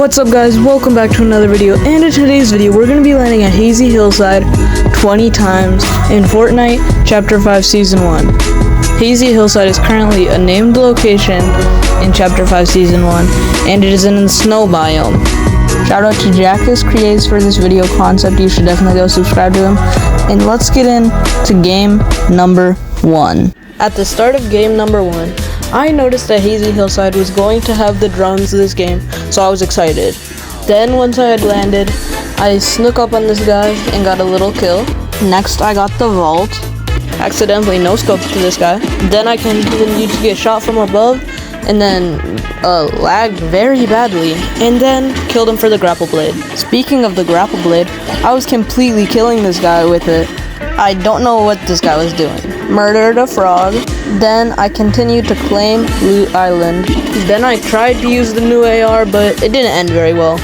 What's up guys, welcome back to another video, and in today's video we're going to be landing at Hazy Hillside 20 times in Fortnite Chapter 5 Season 1. Hazy Hillside is currently a named location in Chapter 5 Season 1, and it is in the snow biome. Shout out to Jackus Creates for this video concept, you should definitely go subscribe to him. And let's get into game number 1. At the start of game number 1, I noticed that Hazy Hillside was going to have the drones this game, so I was excited. Then once I had landed, I snuck up on this guy and got a little kill. Next I got the vault, accidentally no-scoped to this guy. Then I continued to get shot from above and then lagged very badly and then killed him for the grapple blade. Speaking of the grapple blade, I was completely killing this guy with it. I don't know what this guy was doing. Murdered a frog. Then I continued to claim Loot Island. Then I tried to use the new AR, but it didn't end very well.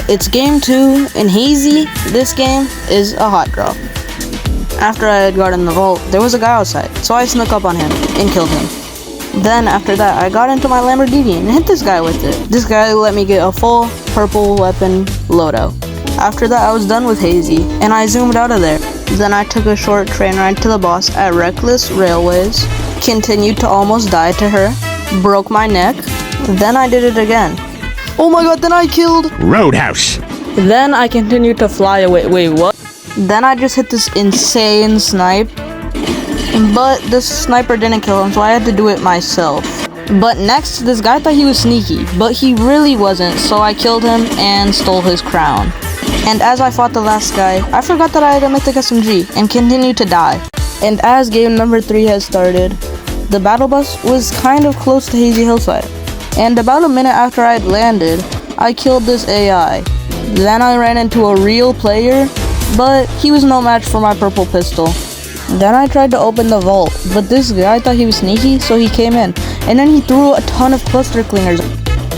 It's game 2, and Hazy, this game, is a hot draw. After I had gotten the vault, there was a guy outside, so I snuck up on him and killed him. Then after that, I got into my Lamborghini and hit this guy with it. This guy let me get a full purple weapon loadout. After that, I was done with Hazy, and I zoomed out of there. Then I took a short train ride to the boss at Reckless Railways, continued to almost die to her, broke my neck, then I did it again. Oh my god, then I killed Roadhouse. Then I continued to fly away. Wait, what? Then I just hit this insane snipe, but the sniper didn't kill him, so I had to do it myself. But next, this guy thought he was sneaky, but he really wasn't, so I killed him and stole his crown. And as I fought the last guy, I forgot that I had a mythic SMG and continued to die. And as game number 3 has started, the battle bus was kind of close to Hazy Hillside. And about a minute after I had landed, I killed this AI. Then I ran into a real player, but he was no match for my purple pistol. Then I tried to open the vault, but this guy thought he was sneaky, so he came in. And then he threw a ton of cluster clingers.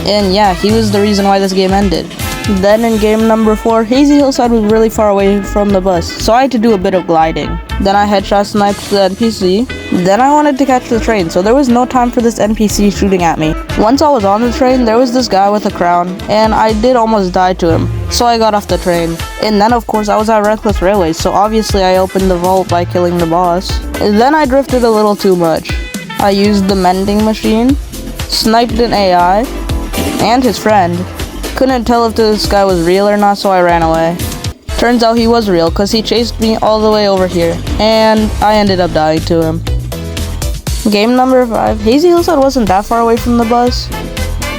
And yeah, he was the reason why this game ended. Then in game number 4, Hazy Hillside was really far away from the bus, so I had to do a bit of gliding. Then I headshot sniped the NPC. Then I wanted to catch the train, so there was no time for this NPC shooting at me. Once I was on the train, there was this guy with a crown, and I did almost die to him, so I got off the train. And then of course I was at Reckless Railways, so obviously I opened the vault by killing the boss. And then I drifted a little too much. I used the mending machine, sniped an AI, and his friend. Couldn't tell if this guy was real or not, so I ran away. Turns out he was real, cause he chased me all the way over here, and I ended up dying to him. Game number 5, Hazy Hillside wasn't that far away from the bus.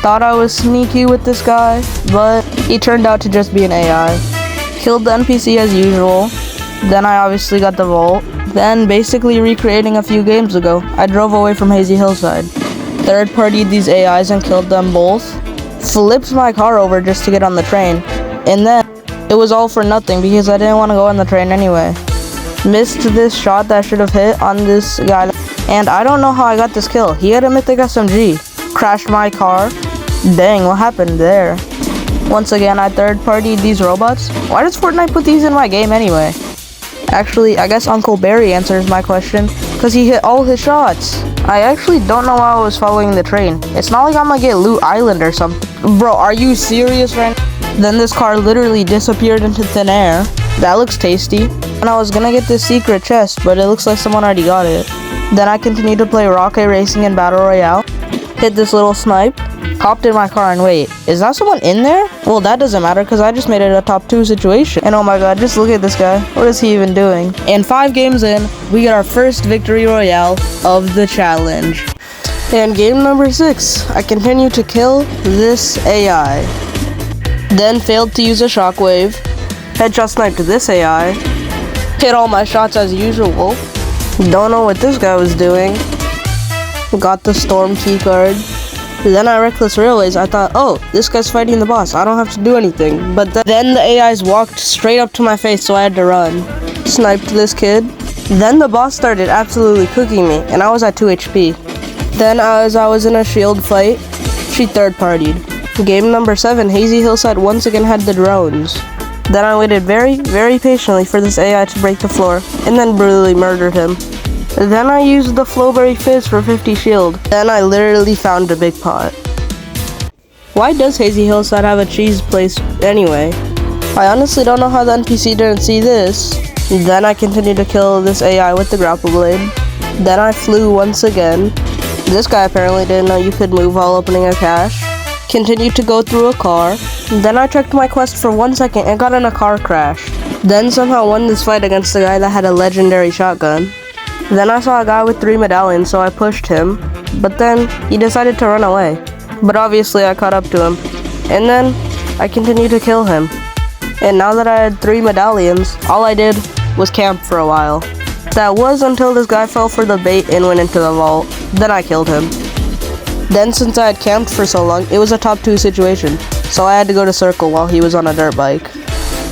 Thought I was sneaky with this guy, but he turned out to just be an AI. Killed the NPC as usual. Then I obviously got the vault. Then basically recreating a few games ago, I drove away from Hazy Hillside. Third partied these AIs and killed them both. Flipped my car over just to get on the train, and then it was all for nothing because I didn't want to go on the train anyway. Missed this shot that should have hit on this guy, and I don't know how I got this kill. He had a mythic SMG. Crashed my car. Dang, what happened there? Once again, I third partied these robots. Why does Fortnite put these in my game anyway? Actually, I guess Uncle Barry answers my question, because he hit all his shots. I actually don't know why I was following the train. It's not like I'm gonna get Loot Island or something. Bro, are you serious right now? Then this car literally disappeared into thin air. That looks tasty. And I was gonna get this secret chest, but it looks like someone already got it. Then I continued to play Rocket Racing and Battle Royale. Hit this little snipe. Hopped in my car and wait, is that someone in there? Well, that doesn't matter because I just made it a top 2 situation. And oh my god, just look at this guy. What is he even doing? And 5 games in, we get our first victory royale of the challenge. And game number 6, I continue to kill this AI. Then failed to use a shockwave. Headshot sniped this AI. Hit all my shots as usual. Don't know what this guy was doing. Got the storm key card. Then at Reckless Railways, I thought, oh, this guy's fighting the boss. I don't have to do anything. But then the AIs walked straight up to my face, so I had to run. Sniped this kid. Then the boss started absolutely cooking me, and I was at 2 HP. Then as I was in a shield fight, she third partied. Game number 7, Hazy Hillside once again had the drones. Then I waited very, very patiently for this AI to break the floor, and then brutally murdered him. Then I used the Flowberry Fizz for 50 shield. Then I literally found a big pot. Why does Hazy Hillside have a cheese place anyway? I honestly don't know how the NPC didn't see this. Then I continued to kill this AI with the grapple blade. Then I flew once again. This guy apparently didn't know you could move while opening a cache. Continued to go through a car. Then I checked my quest for 1 second and got in a car crash. Then somehow won this fight against the guy that had a legendary shotgun. Then I saw a guy with 3 medallions, so I pushed him. But then he decided to run away. But obviously I caught up to him. And then I continued to kill him. And now that I had 3 medallions, all I did was camp for a while. That was until this guy fell for the bait and went into the vault. Then I killed him. Then since I had camped for so long, it was a top 2 situation. So I had to go to circle while he was on a dirt bike.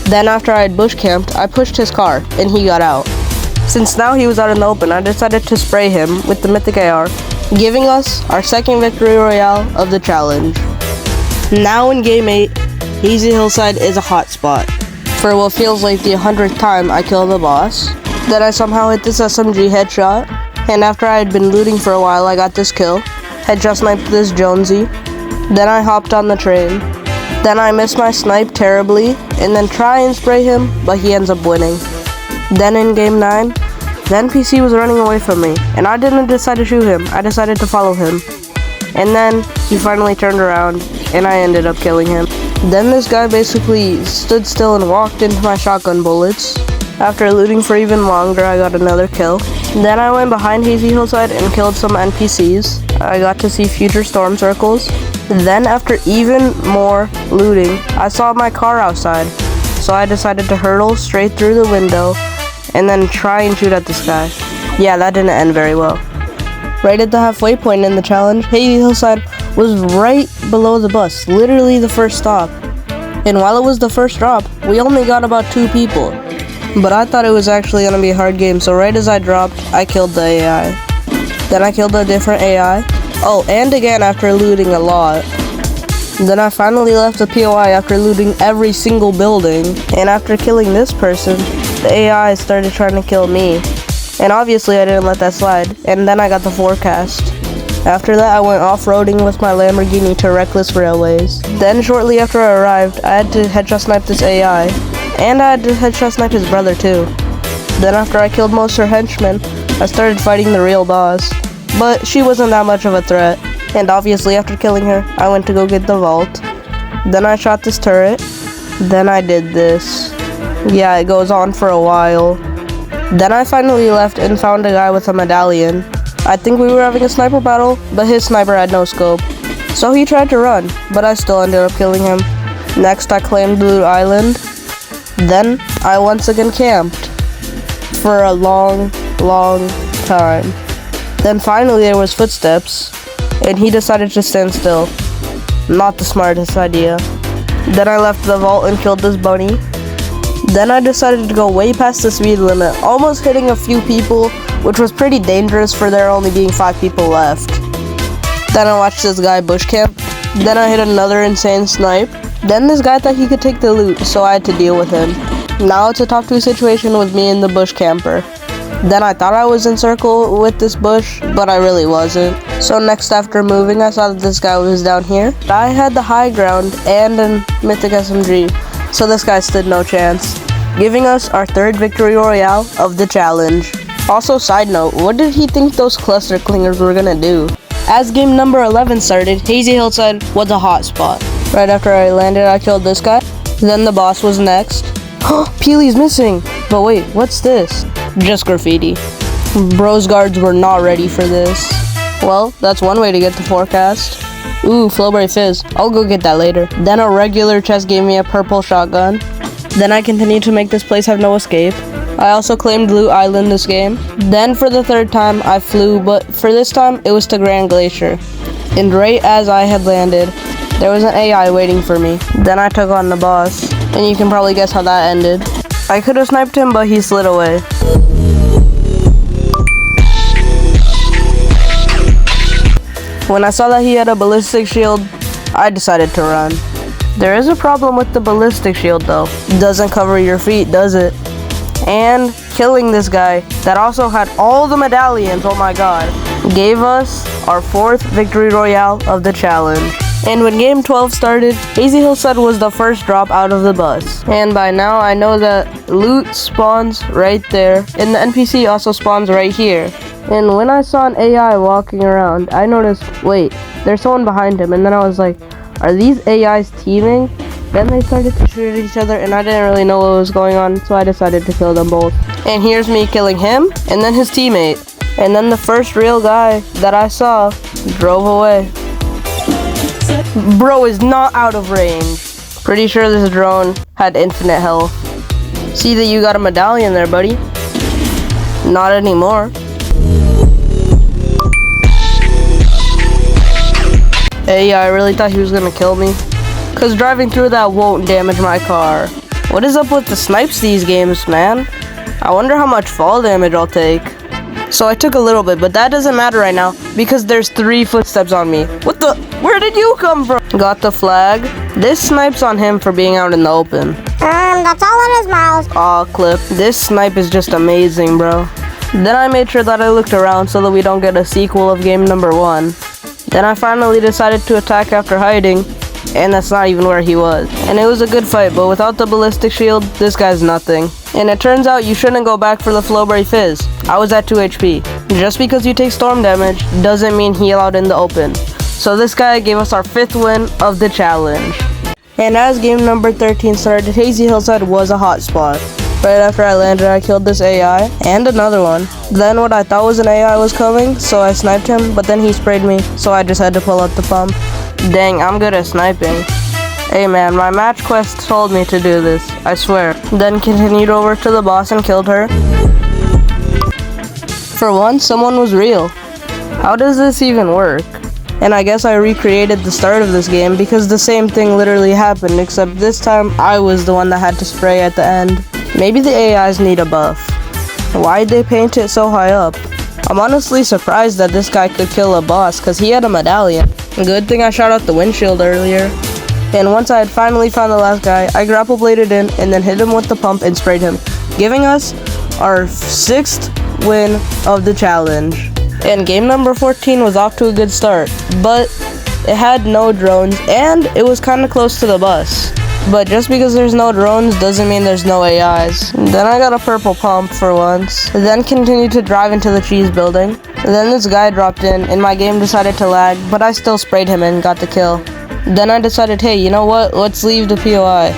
Then after I had bush camped, I pushed his car and he got out. Since now he was out in the open, I decided to spray him with the mythic AR, giving us our second victory royale of the challenge. Now in game 8, Hazy Hillside is a hotspot. For what feels like the 100th time I kill the boss. Then I somehow hit this SMG headshot, and after I had been looting for a while I got this kill. Headshot sniped this Jonesy. Then I hopped on the train. Then I missed my snipe terribly, and then try and spray him, but he ends up winning. Then in game 9, the NPC was running away from me, and I didn't decide to shoot him, I decided to follow him. And then he finally turned around, and I ended up killing him. Then this guy basically stood still and walked into my shotgun bullets. After looting for even longer, I got another kill. Then I went behind Hazy Hillside and killed some NPCs. I got to see future storm circles. Then after even more looting, I saw my car outside. So I decided to hurtle straight through the window and then try and shoot at this guy. Yeah, that didn't end very well. Right at the halfway point in the challenge, Hazy Hillside was right below the bus, literally the first stop. And while it was the first drop, we only got about 2 people. But I thought it was actually going to be a hard game, so right as I dropped, I killed the AI. Then I killed a different AI. Oh, and again after looting a lot. Then I finally left the POI after looting every single building. And after killing this person, the AI started trying to kill me. And obviously I didn't let that slide. And then I got the forecast. After that, I went off-roading with my Lamborghini to Reckless Railways. Then shortly after I arrived, I had to headshot snipe this AI. And I had to headshot snipe his brother too. Then after I killed most of her henchmen, I started fighting the real boss. But she wasn't that much of a threat. And obviously after killing her, I went to go get the vault. Then I shot this turret. Then I did this. Yeah, it goes on for a while. Then I finally left and found a guy with a medallion. I think we were having a sniper battle, but his sniper had no scope. So he tried to run, but I still ended up killing him. Next I claimed Blue Island. Then I once again camped for a long time. Then finally there was footsteps, and he decided to stand still. Not the smartest idea. Then I left the vault and killed this bunny. Then I decided to go way past the speed limit, almost hitting a few people, which was pretty dangerous for there only being 5 people left. Then I watched this guy bush camp. Then I hit another insane snipe. Then this guy thought he could take the loot, so I had to deal with him. Now it's a top 2 situation with me and the bush camper. Then I thought I was in circle with this bush, but I really wasn't. So next after moving, I saw that this guy was down here. I had the high ground and a mythic SMG, so this guy stood no chance, giving us our 3rd victory royale of the challenge. Also, side note, what did he think those cluster clingers were gonna do? As game number 11 started, Hazy Hillside was a hot spot. Right after I landed, I killed this guy. Then the boss was next. Peely's missing! But wait, what's this? Just graffiti. Bros guards were not ready for this. Well, that's one way to get the forecast. Ooh, Flowberry Fizz. I'll go get that later. Then a regular chest gave me a purple shotgun. Then I continued to make this place have no escape. I also claimed Blue Island this game. Then for the 3rd time, I flew, but for this time, it was to Grand Glacier. And right as I had landed, there was an AI waiting for me. Then I took on the boss, and you can probably guess how that ended. I could have sniped him, but he slid away. When I saw that he had a ballistic shield, I decided to run. There is a problem with the ballistic shield though. It doesn't cover your feet, does it? And killing this guy that also had all the medallions, oh my god, gave us our 4th victory royale of the challenge. And when game 12 started, Hazy Hillside was the first drop out of the bus. And by now I know that loot spawns right there, and the NPC also spawns right here. And when I saw an AI walking around, I noticed, wait, there's someone behind him, and then I was like, are these AIs teaming? Then they started to shoot at each other, and I didn't really know what was going on, so I decided to kill them both. And here's me killing him, and then his teammate. And then the first real guy that I saw drove away. Bro is not out of range. Pretty sure this drone had infinite health. See that you got a medallion there, buddy. Not anymore. Hey, I really thought he was gonna kill me. Cause driving through that won't damage my car. What is up with the snipes these games, man? I wonder how much fall damage I'll take. So I took a little bit, but that doesn't matter right now because there's 3 footsteps on me. What the? Where did you come from? Got the flag. This snipes on him for being out in the open. That's all in his mouth. Aw, clip. This snipe is just amazing, bro. Then I made sure that I looked around so that we don't get a sequel of game number 1. Then I finally decided to attack after hiding, and that's not even where he was. And it was a good fight, but without the ballistic shield, this guy's nothing. And it turns out you shouldn't go back for the Flowberry Fizz. I was at 2 HP. Just because you take storm damage doesn't mean heal out in the open. So this guy gave us our 5th win of the challenge. And as game number 13 started, Hazy Hillside was a hotspot. Right after I landed, I killed this AI and another one. Then what I thought was an AI was coming, so I sniped him, but then he sprayed me, so I just had to pull out the pump. Dang, I'm good at sniping. Hey man, my match quest told me to do this, I swear. Then continued over to the boss and killed her. For once, someone was real. How does this even work? And I guess I recreated the start of this game because the same thing literally happened, except this time I was the one that had to spray at the end. Maybe the AIs need a buff. Why'd they paint it so high up? I'm honestly surprised that this guy could kill a boss because he had a medallion. Good thing I shot out the windshield earlier. And once I had finally found the last guy, I grapple bladed in and then hit him with the pump and sprayed him, giving us our 6th win of the challenge. And game number 14 was off to a good start, but it had no drones and it was kind of close to the bus. But just because there's no drones doesn't mean there's no AIs. Then I got a purple pump for once, then continued to drive into the cheese building. Then this guy dropped in and my game decided to lag, but I still sprayed him and got the kill. Then I decided, hey, you know what, let's leave the POI.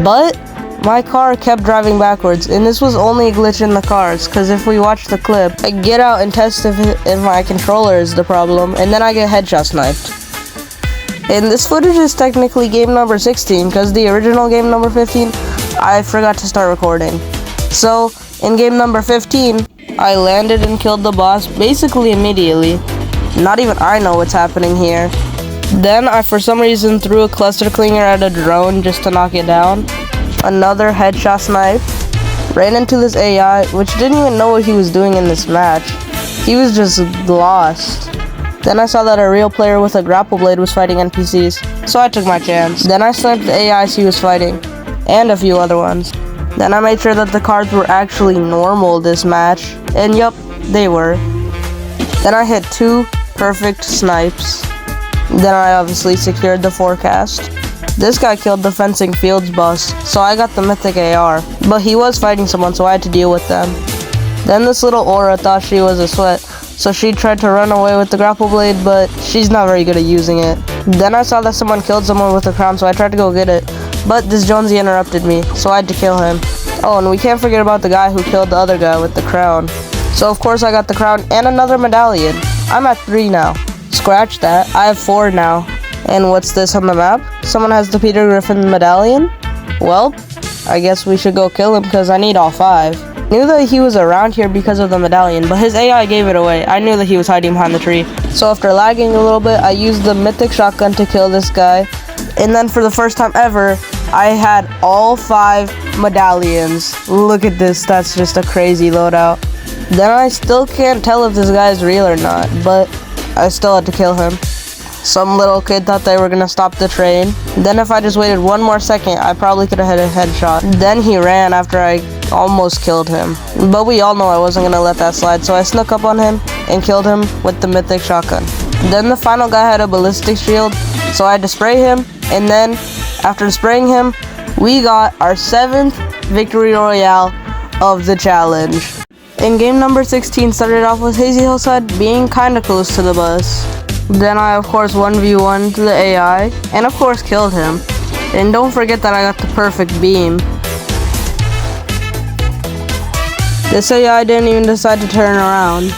But my car kept driving backwards, and this was only a glitch in the cars, because if we watch the clip, I get out and test if my controller is the problem, and then I get headshot sniped. And this footage is technically game number 16, because the original game number 15, I forgot to start recording. So, in game number 15, I landed and killed the boss basically immediately. Not even I know what's happening here. Then I for some reason threw a cluster clinger at a drone just to knock it down. Another headshot snipe. Ran into this AI, which didn't even know what he was doing in this match. He was just lost. Then I saw that a real player with a grapple blade was fighting NPCs, so I took my chance. Then I sniped the AIs he was fighting, and a few other ones. Then I made sure that the cards were actually normal this match, and yup, they were. Then I hit 2 perfect snipes. Then I obviously secured the forecast. This guy killed the fencing fields boss, so I got the mythic AR, but he was fighting someone, so I had to deal with them. Then this little aura thought she was a sweat, so she tried to run away with the grapple blade, but she's not very good at using it. Then I saw that someone killed someone with a crown, so I tried to go get it, but this Jonesy interrupted me, so I had to kill him. Oh, and we can't forget about the guy who killed the other guy with the crown. So of course I got the crown and another medallion. I'm at 3 now. Scratch that, I have 4 now. And what's this on the map? Someone has the Peter Griffin medallion? Well, I guess we should go kill him because I need all 5. Knew that he was around here because of the medallion, but his AI gave it away. I knew that he was hiding behind the tree. So after lagging a little bit, I used the mythic shotgun to kill this guy. And then for the first time ever, I had all 5 medallions. Look at this, that's just a crazy loadout. Then I still can't tell if this guy is real or not, but I still had to kill him. Some little kid thought they were gonna stop the train. Then if I just waited 1 more second, I probably could have hit a headshot. Then he ran after I almost killed him. But we all know I wasn't gonna let that slide, so I snuck up on him and killed him with the mythic shotgun. Then the final guy had a ballistic shield, so I had to spray him, and then after spraying him, we got our 7th victory royale of the challenge. And game number 16 started off with Hazy Hillside being kinda close to the bus. Then I of course 1v1'd the AI, and of course killed him. And don't forget that I got the perfect beam. This AI didn't even decide to turn around.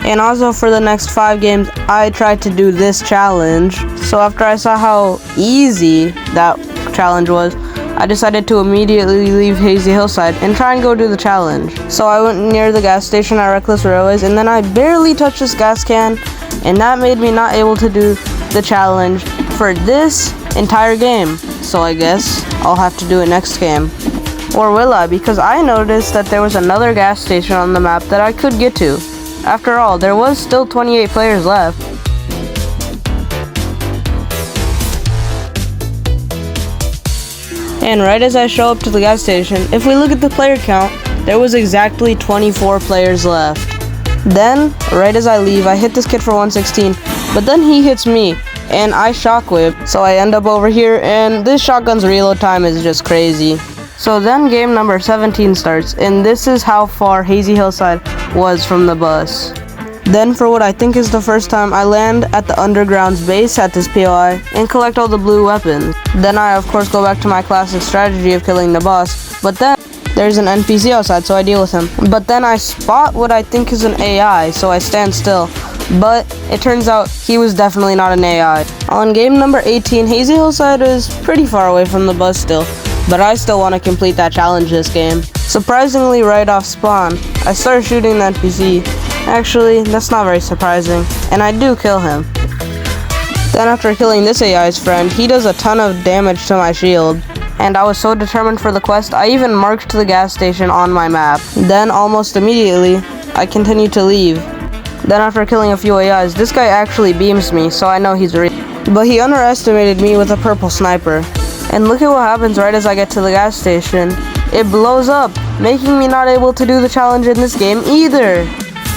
And also for the next 5 games, I tried to do this challenge. So after I saw how easy that challenge was, I decided to immediately leave Hazy Hillside and try and go do the challenge. So I went near the gas station at Reckless Railways, and then I barely touched this gas can, and that made me not able to do the challenge for this entire game. So I guess I'll have to do it next game. Or will I? Because I noticed that there was another gas station on the map that I could get to. After all, there was still 28 players left. And right as I show up to the gas station, if we look at the player count, there was exactly 24 players left. Then, right as I leave, I hit this kid for 116, but then he hits me, and I shockwave, so I end up over here, and this shotgun's reload time is just crazy. So then game number 17 starts, and this is how far Hazy Hillside was from the bus. Then for what I think is the first time, I land at the underground's base at this POI and collect all the blue weapons. Then I of course go back to my classic strategy of killing the boss, but then there's an NPC outside, so I deal with him. But then I spot what I think is an AI, so I stand still. But it turns out he was definitely not an AI. On game number 18, Hazy Hillside is pretty far away from the bus still, but I still want to complete that challenge this game. Surprisingly, right off spawn, I start shooting the NPC. Actually, that's not very surprising, and I do kill him. Then after killing this AI's friend, he does a ton of damage to my shield. And I was so determined for the quest, I even marked the gas station on my map. Then almost immediately, I continue to leave. Then after killing a few AIs, this guy actually beams me, so I know he's real. But he underestimated me with a purple sniper. And look at what happens right as I get to the gas station. It blows up, making me not able to do the challenge in this game either.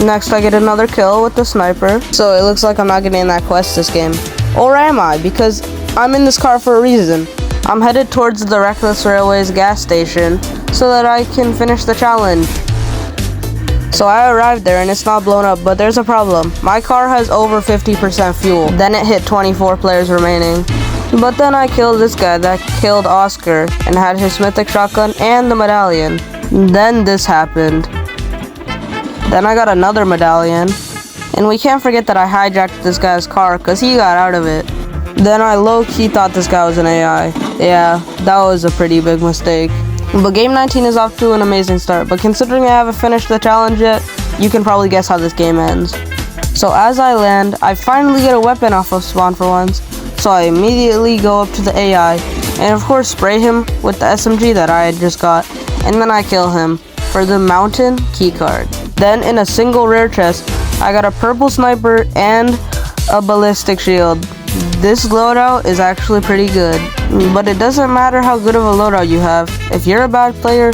Next, I get another kill with the sniper, so it looks like I'm not getting that quest this game. Or am I? Because I'm in this car for a reason. I'm headed towards the Reckless Railways gas station so that I can finish the challenge. So I arrived there and it's not blown up, but there's a problem. My car has over 50% fuel. Then it hit 24 players remaining. But then I killed this guy that killed Oscar and had his mythic shotgun and the medallion. Then this happened. Then I got another medallion, and we can't forget that I hijacked this guy's car because he got out of it. Then I low-key thought this guy was an AI. Yeah, that was a pretty big mistake. But game 19 is off to an amazing start, but considering I haven't finished the challenge yet, you can probably guess how this game ends. So as I land, I finally get a weapon off of spawn for once, so I immediately go up to the AI, and of course spray him with the SMG that I had just got, and then I kill him for the mountain keycard. Then in a single rare chest, I got a purple sniper and a ballistic shield. This loadout is actually pretty good, but it doesn't matter how good of a loadout you have. If you're a bad player,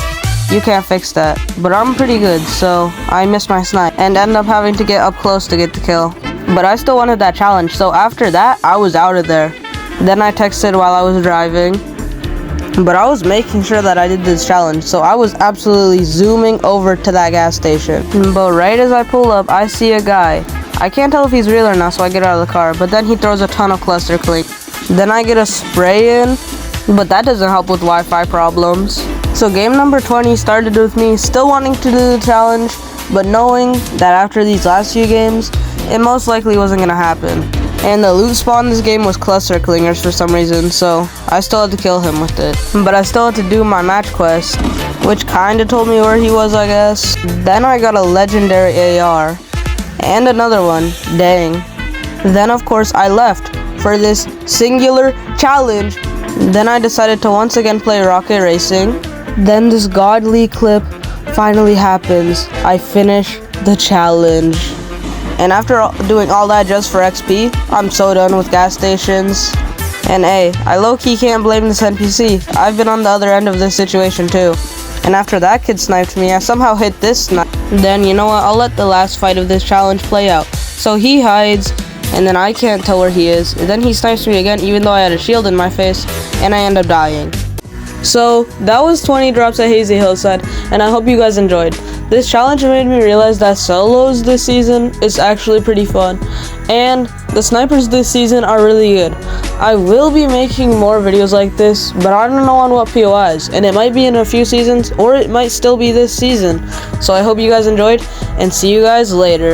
you can't fix that. But I'm pretty good, so I missed my snipe and end up having to get up close to get the kill. But I still wanted that challenge, so after that, I was out of there. Then I texted while I was driving. But I was making sure that I did this challenge, so I was absolutely zooming over to that gas station. But right as I pull up, I see a guy. I can't tell if he's real or not, so I get out of the car, but then he throws a ton of cluster clink. Then I get a spray in, but that doesn't help with Wi-Fi problems. So game number 20 started with me still wanting to do the challenge, but knowing that after these last few games, it most likely wasn't gonna happen. And the loot spawn in this game was cluster clingers for some reason, so I still had to kill him with it. But I still had to do my match quest, which kinda told me where he was, I guess. Then I got a legendary AR, and another one, dang. Then of course I left for this singular challenge. Then I decided to once again play rocket racing. Then this godly clip finally happens. I finish the challenge. And after doing all that just for XP, I'm so done with gas stations. And hey, I low-key can't blame this NPC. I've been on the other end of this situation too. And after that kid sniped me, I somehow hit this snipe. Then you know what, I'll let the last fight of this challenge play out. So he hides and then I can't tell where he is. And then he snipes me again, even though I had a shield in my face, and I end up dying. So that was 20 drops at Hazy Hillside, and I hope you guys enjoyed. This challenge made me realize that solos this season is actually pretty fun, and the snipers this season are really good. I will be making more videos like this, but I don't know on what POIs, and it might be in a few seasons, or it might still be this season. So I hope you guys enjoyed, and see you guys later.